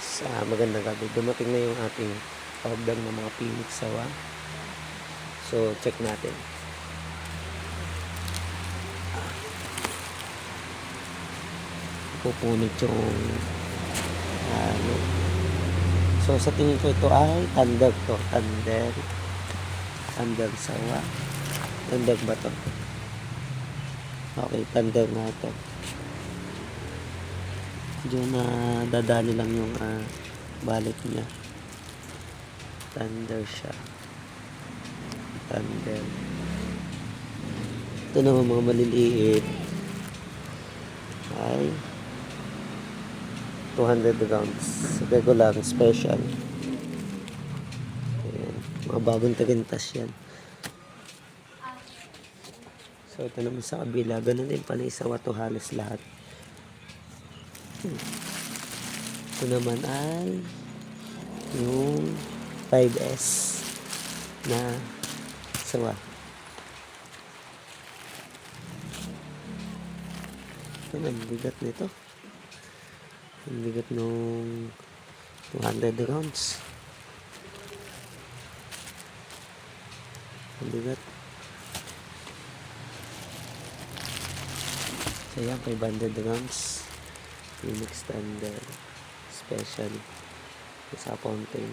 guys, magandang gabi. Dumating na yung ating order ng mga Phoenix sawa. So check natin. Pupunit yung ano. So sa tingin ko ito ay Thunder to. Thunder sawa. Thunder ba to? Okay, Thunder na ito. Diyan na dadali lang yung balik niya. Thunder siya. Thunder. Ito naman mga maliliit ay 200 grams. Regular, special. Ayan. Mga bagong tagintas yan. So ito naman sa kabila. Ganun din pala yung sawa to, halos lahat. Ito naman ay yung 5S na sawa. Ito, ang bigat nito. Ang bigat nung 200 grams. Ang bigat. So yan, 500 grams. Phoenix Thunder. Special. Sa fountain.